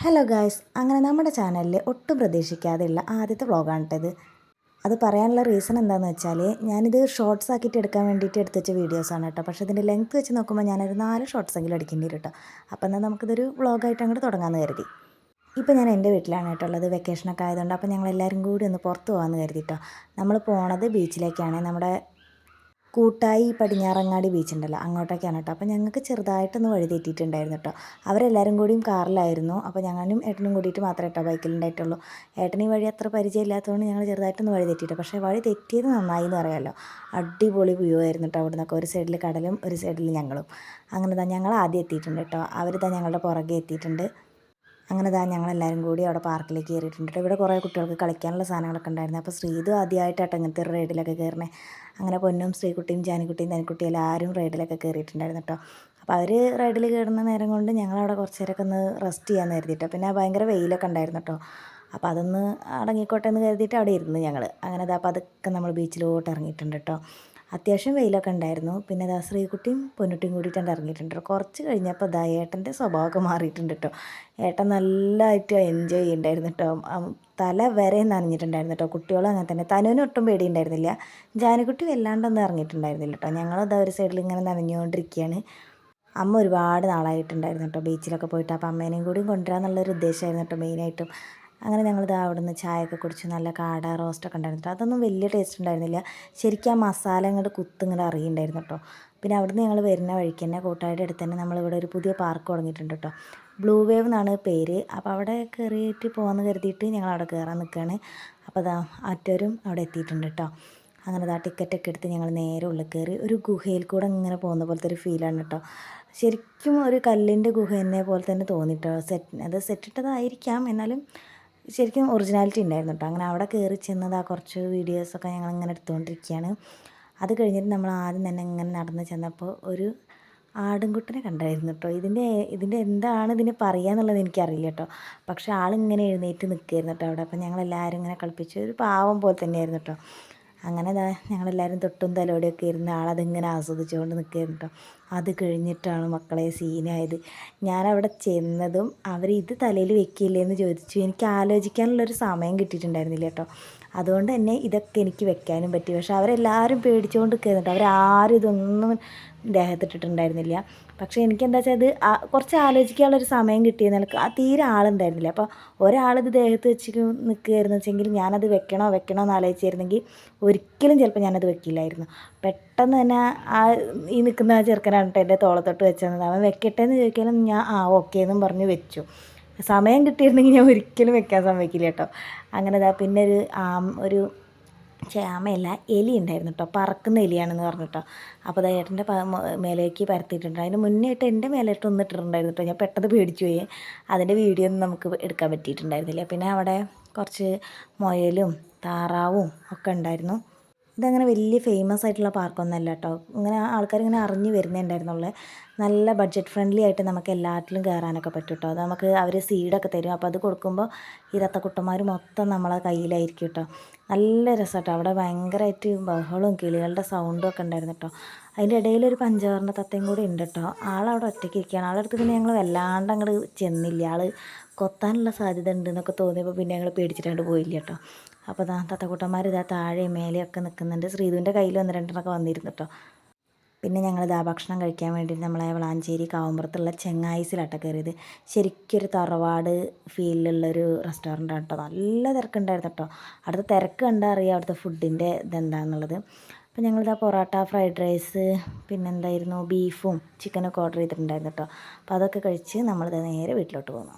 Hello guys, അങ്ങനെ നമ്മുടെ ചാനലിൽ ഒട്ടും പ്രതീക്ഷിക്കാതെയുള്ള ആദ്യത്തെ വ്ളോഗാണ് കേട്ടത്. അത് പറയാനുള്ള റീസൺ എന്താണെന്ന് വെച്ചാൽ, ഞാനിത് ഷോർട്സ് ആക്കിയിട്ട് എടുക്കാൻ വേണ്ടിയിട്ട് എടുത്ത് വെച്ച വീഡിയോസാണ് കേട്ടോ. പക്ഷേ ഇതിൻ്റെ ലെങ്ത്ത് വെച്ച് നോക്കുമ്പോൾ ഞാനൊരു 4 ഷോർട്സെങ്കിലും എടുക്കേണ്ടി വരും കേട്ടോ. അപ്പോൾ എന്നാൽ നമുക്കിതൊരു വ്ളോഗായിട്ട് അങ്ങോട്ട് തുടങ്ങാമെന്ന് കരുതി. ഇപ്പോൾ ഞാൻ എൻ്റെ വീട്ടിലാണ് കേട്ടോ ഉള്ളത്. വെക്കേഷനൊക്കെ ആയതുകൊണ്ട് അപ്പോൾ ഞങ്ങളെല്ലാവരും കൂടി ഒന്ന് പുറത്ത് പോകാമെന്ന് കരുതിയിട്ടോ. നമ്മൾ പോണത് ബീച്ചിലേക്കാണ്. നമ്മുടെ കൂട്ടായി പടിഞ്ഞാറങ്ങാടി ബീച്ചുണ്ടല്ലോ, അങ്ങോട്ടൊക്കെയാണ് കേട്ടോ. അപ്പോൾ ഞങ്ങൾക്ക് ചെറുതായിട്ടൊന്ന് വഴി തെറ്റിയിട്ടുണ്ടായിരുന്നു കേട്ടോ. അവരെല്ലാവരും കൂടിയും കാറിലായിരുന്നു. അപ്പോൾ ഞങ്ങളും ഏട്ടനും കൂടിയിട്ട് മാത്രമേ കേട്ടോ ബൈക്കിലുണ്ടായിട്ടുള്ളൂ. ഏട്ടന് ഈ വഴി അത്ര പരിചയമില്ലാത്തതുകൊണ്ട് ഞങ്ങൾ ചെറുതായിട്ടൊന്ന് വഴി തെറ്റിയിട്ട്. പക്ഷേ വഴി തെറ്റിയത് നന്നായി എന്ന് പറയാമല്ലോ. അടിപൊളി വ്യൂ ആയിരുന്നു കേട്ടോ. അവിടെ നിന്നൊക്കെ ഒരു സൈഡിൽ കടലും ഒരു സൈഡിൽ ഞങ്ങളും. അങ്ങനെ ഞങ്ങൾ ആദ്യം എത്തിയിട്ടുണ്ട് കേട്ടോ. അവരിതാ ഞങ്ങളുടെ പുറകെ എത്തിയിട്ടുണ്ട്. അങ്ങനെ ഞങ്ങളെല്ലാവരും കൂടി അവിടെ പാർക്കിലേക്ക് കയറിയിട്ടുണ്ട്. ഇവിടെ കുറേ കുട്ടികൾക്ക് കളിക്കാനുള്ള സാധനങ്ങളൊക്കെ ഉണ്ടായിരുന്നു. അപ്പോൾ ശ്രീതു ആദ്യമായിട്ടാണ് ഇങ്ങനത്തെ ഒരു റൈഡിലൊക്കെ കയറണേ. അങ്ങനെ പൊന്നും ശ്രീകുട്ടിയും ജാനിക്കുട്ടിയും തനിക്കുട്ടിയും എല്ലാവരും റൈഡിലൊക്കെ കയറിയിട്ടുണ്ടായിരുന്നു കേട്ടോ. അപ്പോൾ അവർ റൈഡിൽ കയറുന്ന നേരം കൊണ്ട് ഞങ്ങളവിടെ കുറച്ച് നേരമൊക്കെ ഒന്ന് റെസ്റ്റ് ചെയ്യാമെന്ന് കരുതിയിട്ടോ. പിന്നെ ഭയങ്കര വെയിലൊക്കെ ഉണ്ടായിരുന്നു കേട്ടോ. അപ്പോൾ അതൊന്ന് അടങ്ങിക്കോട്ടെ എന്ന് കരുതിയിട്ട് അവിടെ ഇരുന്ന് ഞങ്ങൾ. അങ്ങനെ അപ്പോൾ അതൊക്കെ നമ്മൾ ബീച്ചിലോട്ട് ഇറങ്ങിയിട്ടുണ്ട് കേട്ടോ. അത്യാവശ്യം വെയിലൊക്കെ ഉണ്ടായിരുന്നു. പിന്നെ ശ്രീകുട്ടിയും പൊന്നുട്ടിയും കൂടിയിട്ടുണ്ട് ഇറങ്ങിയിട്ടുണ്ട്. കുറച്ച് കഴിഞ്ഞപ്പോൾ ഏട്ടൻ്റെ സ്വഭാവമൊക്കെ മാറിയിട്ടുണ്ട് കേട്ടോ. ഏട്ടൻ നല്ലതായിട്ട് എൻജോയ് ചെയ്യുന്നുണ്ടായിരുന്നു കേട്ടോ. തല വരെ നനഞ്ഞിട്ടുണ്ടായിരുന്നു കേട്ടോ. കുട്ടികളും അങ്ങനെ തന്നെ. തനുവിന് ഒട്ടും പേടിയുണ്ടായിരുന്നില്ല. ജാനിക്കുട്ടി വല്ലാണ്ടൊന്നും ഇറങ്ങിയിട്ടുണ്ടായിരുന്നില്ല കേട്ടോ. ഞങ്ങളത് ഒരു സൈഡിൽ ഇങ്ങനെ നനഞ്ഞുകൊണ്ടിരിക്കുകയാണ്. അമ്മ ഒരുപാട് നാളായിട്ടുണ്ടായിരുന്നു കേട്ടോ ബീച്ചിലൊക്കെ പോയിട്ട്. അപ്പോൾ അമ്മേനെയും കൂടി കൊണ്ടുവരാമെന്നുള്ളൊരു ഉദ്ദേശമായിരുന്നു കേട്ടോ മെയിനായിട്ടും. അങ്ങനെ ഞങ്ങളിത് അവിടെ നിന്ന് ചായയൊക്കെ കുടിച്ച് നല്ല കാട റോസ്റ്റൊക്കെ ഉണ്ടായിരുന്നു. അതൊന്നും വലിയ ടേസ്റ്റ് ഉണ്ടായിരുന്നില്ല. ശരിക്കും ആ മസാല ഇങ്ങോട്ട് കുത്തിങ്ങോട്ട് അറിയുണ്ടായിരുന്നു കേട്ടോ. പിന്നെ അവിടുന്ന് ഞങ്ങൾ വരുന്ന വഴിക്ക് തന്നെ കോട്ടായുടെ അടുത്ത് തന്നെ നമ്മളിവിടെ ഒരു പുതിയ പാർക്ക് തുടങ്ങിയിട്ടുണ്ട് കേട്ടോ. ബ്ലൂ വേവ് എന്നാണ് പേര്. അപ്പോൾ അവിടെ കയറിയിട്ട് പോകാമെന്ന് കരുതിയിട്ട് ഞങ്ങൾ അവിടെ കയറാൻ നിൽക്കുകയാണ്. അപ്പോൾ മറ്റവരും അവിടെ എത്തിയിട്ടുണ്ട് കേട്ടോ. അങ്ങനെ ടിക്കറ്റൊക്കെ എടുത്ത് ഞങ്ങൾ നേരെ ഉള്ളിൽ കയറി ഒരു ഗുഹയിൽ കൂടെ ഇങ്ങനെ പോകുന്ന പോലത്തെ ഒരു ഫീലാണ് കേട്ടോ. ശരിക്കും ഒരു കല്ലിൻ്റെ ഗുഹ എന്നെ പോലെ തന്നെ തോന്നിട്ടോ. അത് സെറ്റിട്ടതായിരിക്കാം, എന്നാലും ശരിക്കും ഒറിജിനാലിറ്റി ഉണ്ടായിരുന്നു കേട്ടോ. അങ്ങനെ അവിടെ കയറി ചെന്നത് കുറച്ച് വീഡിയോസൊക്കെ ഞങ്ങളിങ്ങനെ എടുത്തുകൊണ്ടിരിക്കുകയാണ്. അത് കഴിഞ്ഞിട്ട് നമ്മൾ ആദ്യം തന്നെ ഇങ്ങനെ നടന്ന് ചെന്നപ്പോൾ ഒരു ആടുംകുട്ടനെ കണ്ടായിരുന്നു കേട്ടോ. ഇതിൻ്റെ എന്താണ് ഇതിന് പറയുക എന്നുള്ളത് എനിക്കറിയില്ല കേട്ടോ. പക്ഷേ ആളിങ്ങനെ എഴുന്നേറ്റ് നിൽക്കുകയായിരുന്നു കേട്ടോ അവിടെ. അപ്പോൾ ഞങ്ങളെല്ലാവരും ഇങ്ങനെ കളിപ്പിച്ച് ഒരു പാവം പോലെ തന്നെയായിരുന്നു കേട്ടോ. അങ്ങനെ ഞങ്ങളെല്ലാവരും തൊട്ടും തലോടിയൊക്കെ ഇരുന്ന് ആളതിങ്ങനെ ആസ്വദിച്ചുകൊണ്ട് നിൽക്കുകയായിരുന്നു കേട്ടോ. അത് കഴിഞ്ഞിട്ടാണ് മക്കളെ സീനായത്. ഞാനവിടെ ചെന്നതും അവർ ഇത് തലയിൽ വെക്കില്ലേ എന്ന് ചോദിച്ചു. എനിക്ക് ആലോചിക്കാനുള്ളൊരു സമയം കിട്ടിയിട്ടുണ്ടായിരുന്നില്ല കേട്ടോ. അതുകൊണ്ട് തന്നെ ഇതൊക്കെ എനിക്ക് വെക്കാനും പറ്റി. പക്ഷേ അവരെല്ലാവരും പേടിച്ചുകൊണ്ട് നിൽക്കുന്നുണ്ട്. അവരാരും ഇതൊന്നും ദേഹത്തിട്ടിട്ടുണ്ടായിരുന്നില്ല. പക്ഷേ എനിക്കെന്താ വെച്ചാൽ അത് കുറച്ച് ആലോചിക്കാനുള്ളൊരു സമയം കിട്ടിയെന്നാൽ തീരെ ആളുണ്ടായിരുന്നില്ല. അപ്പോൾ ഒരാളിത് ദേഹത്ത് വെച്ച് നിൽക്കുകയായിരുന്നു വെച്ചെങ്കിൽ ഞാനത് വെക്കണോ എന്ന് ആലോചിച്ചിരുന്നെങ്കിൽ ഒരിക്കലും ചിലപ്പോൾ ഞാനത് വെക്കില്ലായിരുന്നു. പെട്ടെന്ന് തന്നെ ഈ നിൽക്കുന്ന ചെറുക്കനാണ് കേട്ടോ എൻ്റെ തോളത്തൊട്ട് വെച്ചത്. അവൻ വെക്കട്ടെ എന്ന് ചോദിക്കാനും ഞാൻ ഓക്കെ എന്നും പറഞ്ഞ് വെച്ചു. സമയം കിട്ടിയിരുന്നെങ്കിൽ ഞാൻ ഒരിക്കലും വെക്കാൻ സമ്മതിക്കില്ല കേട്ടോ. അങ്ങനെ പിന്നെ ഒരു ആമയല്ല, എലി ഉണ്ടായിരുന്നു കേട്ടോ. പറക്കുന്ന എലിയാണെന്ന് പറഞ്ഞിട്ടോ. അപ്പോൾ ഏട്ടൻ്റെ മേലേക്ക് പരത്തിയിട്ടുണ്ട്. അതിന് മുന്നേ ആയിട്ട് എൻ്റെ മേലായിട്ട് ഒന്ന് ഇട്ടിട്ടുണ്ടായിരുന്നു കേട്ടോ. ഞാൻ പെട്ടെന്ന് പേടിച്ചു പോയി. അതിൻ്റെ വീഡിയോ ഒന്നും നമുക്ക് എടുക്കാൻ പറ്റിയിട്ടുണ്ടായിരുന്നില്ല. പിന്നെ അവിടെ കുറച്ച് മുയലും താറാവും ഒക്കെ ഉണ്ടായിരുന്നു. ഇതങ്ങനെ വലിയ ഫേമസ് ആയിട്ടുള്ള പാർക്കൊന്നുമല്ല കേട്ടോ. ഇങ്ങനെ ആൾക്കാരിങ്ങനെ അറിഞ്ഞ് വരുന്നേ ഉണ്ടായിരുന്നുള്ളൂ. നല്ല ബഡ്ജറ്റ് ഫ്രണ്ട്ലി ആയിട്ട് നമുക്ക് എല്ലാറ്റിലും കയറാനൊക്കെ പറ്റും കേട്ടോ. അത് നമുക്ക് അവർ സീഡൊക്കെ തരും. അപ്പോൾ അത് കൊടുക്കുമ്പോൾ ഈ തത്തക്കുട്ടന്മാർ മൊത്തം നമ്മളെ കയ്യിലായിരിക്കും കേട്ടോ. നല്ല രസം കേട്ടോ. അവിടെ ഭയങ്കരമായിട്ട് ബഹളവും കിളികളുടെ സൗണ്ടും ഒക്കെ ഉണ്ടായിരുന്നു കേട്ടോ. അതിൻ്റെ ഇടയിലൊരു പഞ്ചവർണ്ണ തത്തയും കൂടി ഉണ്ട് കേട്ടോ. ആളവിടെ ഒറ്റയ്ക്ക് ഇരിക്കുകയാണ്. ആളടുത്ത് പിന്നെ ഞങ്ങൾ വല്ലാണ്ട് അങ്ങോട്ട് ചെന്നില്ല. ആൾ കൊത്താനുള്ള സാധ്യത ഉണ്ട് എന്നൊക്കെ തോന്നിയപ്പോൾ പിന്നെ ഞങ്ങൾ പേടിച്ചിട്ടാണ്ട് പോയില്ല കേട്ടോ. അപ്പോൾ തത്തക്കുട്ടന്മാർ താഴെയും മേലെയൊക്കെ നിൽക്കുന്നുണ്ട്. ശ്രീധുവിൻ്റെ കയ്യിൽ 1-2 വന്നിരുന്നു കേട്ടോ. പിന്നെ ഞങ്ങൾ ഭക്ഷണം കഴിക്കാൻ വേണ്ടിയിട്ട് നമ്മളെ വളാഞ്ചേരി കാവുമ്പുറത്തുള്ള ചെങ്ങായിസിലാട്ടോ കയറിയത്. ശരിക്കൊരു തറവാട് ഫീലിലുള്ളൊരു റെസ്റ്റോറൻറ്റാണ് കേട്ടോ. നല്ല തിരക്കുണ്ടായിരുന്നു കേട്ടോ. അവിടുത്തെ തിരക്ക് കണ്ടാൽ അറിയാം അവിടുത്തെ ഫുഡിൻ്റെ ഇതെന്താണെന്നുള്ളത്. അപ്പോൾ ഞങ്ങളിതാ പൊറോട്ട, ഫ്രൈഡ് റൈസ്, പിന്നെന്തായിരുന്നു ബീഫും ചിക്കനൊക്കെ ഓർഡർ ചെയ്തിട്ടുണ്ടായിരുന്നു കേട്ടോ. അപ്പോൾ അതൊക്കെ കഴിച്ച് നമ്മളിത് നേരെ വീട്ടിലോട്ട് പോകുന്നു.